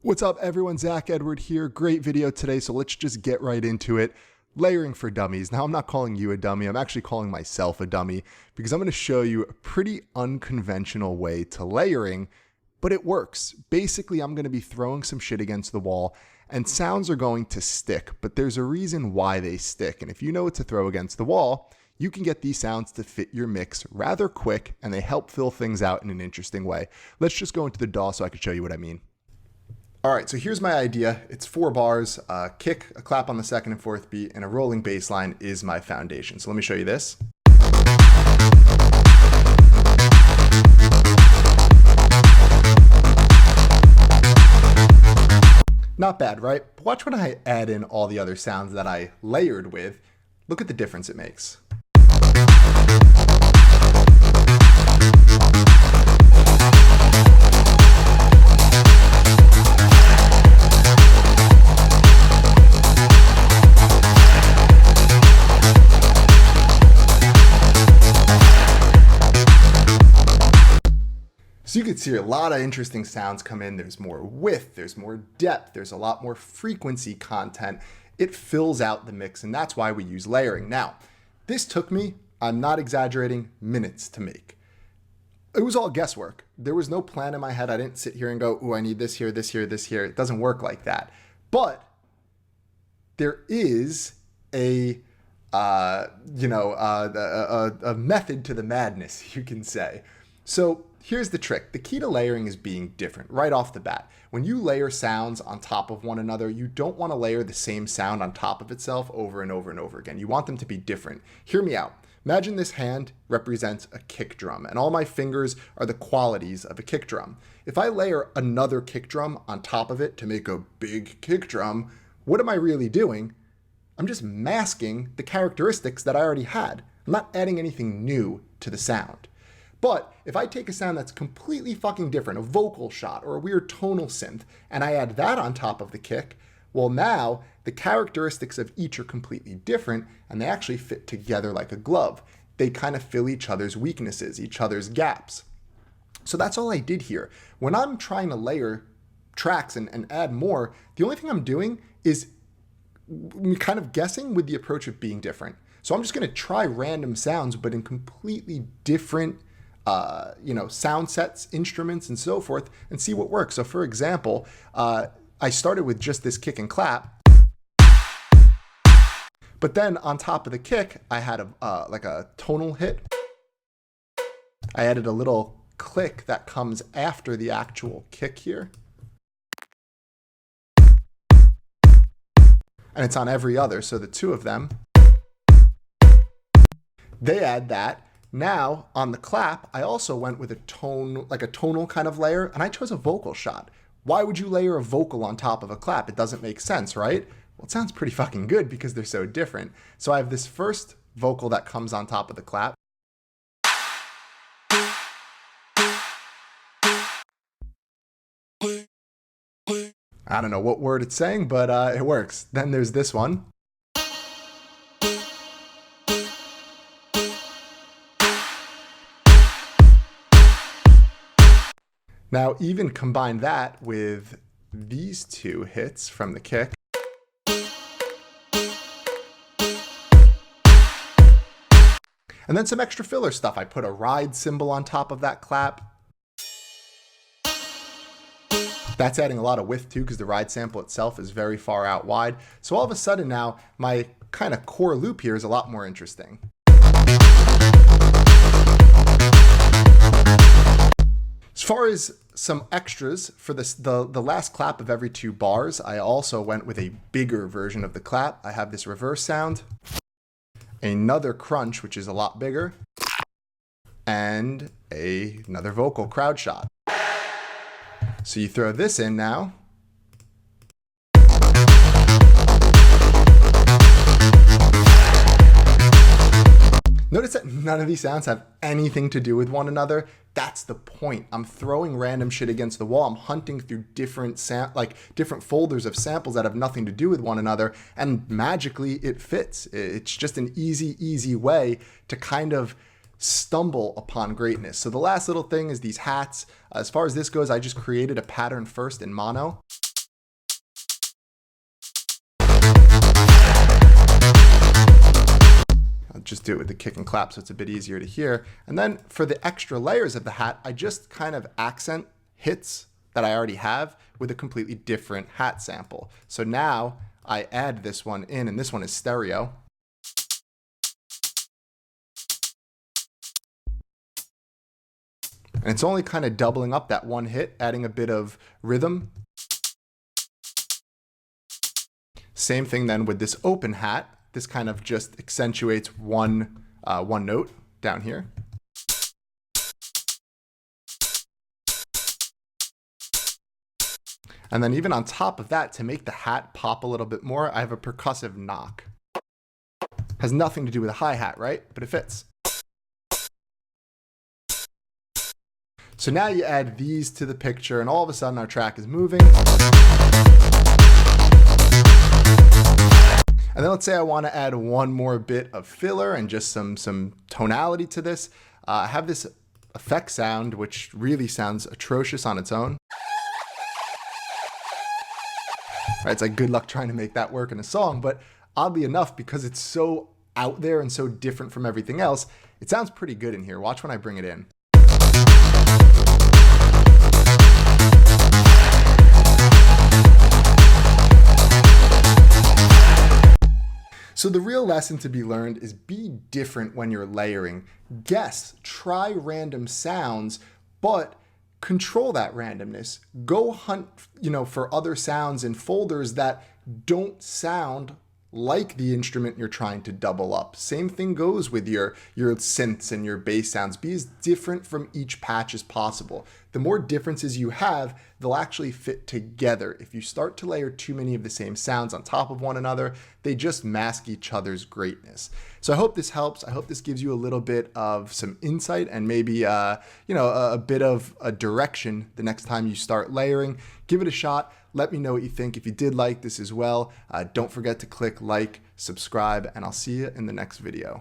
What's up everyone, Zach Edward here. Great video today, so let's just get right into it. Layering for dummies. Now I'm not calling you a dummy, I'm actually calling myself a dummy because I'm going to show you a pretty unconventional way to layering, but it works. Basically, I'm going to be throwing some shit against the wall and sounds are going to stick, but there's a reason why they stick. And if you know what to throw against the wall, you can get these sounds to fit your mix rather quick and they help fill things out in an interesting way. Let's just go into the DAW so I can show you what I mean. All right, so here's my idea. It's 4 bars, a kick, a clap on the second and fourth beat, and a rolling bass line is my foundation. So let me show you this. Not bad, right? But watch when I add in all the other sounds that I layered with. Look at the difference it makes. So you can see a lot of interesting sounds come in. There's more width, there's more depth, there's a lot more frequency content. It fills out the mix, and that's why we use layering. Now, this took me, I'm not exaggerating, minutes to make. It was all guesswork. There was no plan in my head. I didn't sit here and go, ooh, I need this here, this here, this here. It doesn't work like that. But there is a method to the madness, you can say. So here's the trick. The key to layering is being different right off the bat. When you layer sounds on top of one another, you don't want to layer the same sound on top of itself over and over and over again. You want them to be different. Hear me out. Imagine this hand represents a kick drum, and all my fingers are the qualities of a kick drum. If I layer another kick drum on top of it to make a big kick drum, what am I really doing? I'm just masking the characteristics that I already had. I'm not adding anything new to the sound. But if I take a sound that's completely fucking different, a vocal shot or a weird tonal synth, and I add that on top of the kick, well now the characteristics of each are completely different and they actually fit together like a glove. They kind of fill each other's weaknesses, each other's gaps. So that's all I did here. When I'm trying to layer tracks and add more, the only thing I'm doing is kind of guessing with the approach of being different. So I'm just going to try random sounds, but in completely different sound sets, instruments, and so forth, and see what works. So for example, I started with just this kick and clap, but then on top of the kick, I had like a tonal hit. I added a little click that comes after the actual kick here. And it's on every other, so the two of them, they add that. Now, on the clap, I also went with a tone, like a tonal kind of layer, and I chose a vocal shot. Why would you layer a vocal on top of a clap? It doesn't make sense, right? Well, it sounds pretty fucking good because they're so different. So I have this first vocal that comes on top of the clap. I don't know what word it's saying, but it works. Then there's this one. Now, even combine that with these two hits from the kick. And then some extra filler stuff. I put a ride cymbal on top of that clap. That's adding a lot of width too, because the ride sample itself is very far out wide. So all of a sudden now, my kind of core loop here is a lot more interesting. As far as some extras for the last clap of every 2 bars, I also went with a bigger version of the clap. I have this reverse sound, another crunch, which is a lot bigger, and another vocal crowd shot. So you throw this in now. Notice that none of these sounds have anything to do with one another. That's the point. I'm throwing random shit against the wall. I'm hunting through different folders of samples that have nothing to do with one another, and magically it fits. It's just an easy way to kind of stumble upon greatness. So the last little thing is these hats. As far as this goes, I just created a pattern first in mono. I'll just do it with the kick and clap so it's a bit easier to hear. And then for the extra layers of the hat, I just kind of accent hits that I already have with a completely different hat sample. So now I add this one in, and this one is stereo. And it's only kind of doubling up that one hit, adding a bit of rhythm. Same thing then with this open hat. This kind of just accentuates one note down here. And then even on top of that, to make the hat pop a little bit more, I have a percussive knock. Has nothing to do with a hi-hat, right? But it fits. So now you add these to the picture, and all of a sudden our track is moving. And then let's say I want to add one more bit of filler and just some tonality to this. I have this effect sound, which really sounds atrocious on its own. Right, it's like good luck trying to make that work in a song, but oddly enough, because it's so out there and so different from everything else, it sounds pretty good in here. Watch when I bring it in. So the real lesson to be learned is be different when you're layering. Guess, try random sounds, but control that randomness. Go hunt, for other sounds in folders that don't sound like the instrument you're trying to double up. Same thing goes with your synths and your bass sounds. Be as different from each patch as possible. The more differences you have, they'll actually fit together. If you start to layer too many of the same sounds on top of one another, they just mask each other's greatness. So I hope this helps. I hope this gives you a little bit of some insight and maybe a bit of a direction the next time you start layering. Give it a shot. Let me know what you think. If you did like this as well, don't forget to click like, subscribe, and I'll see you in the next video.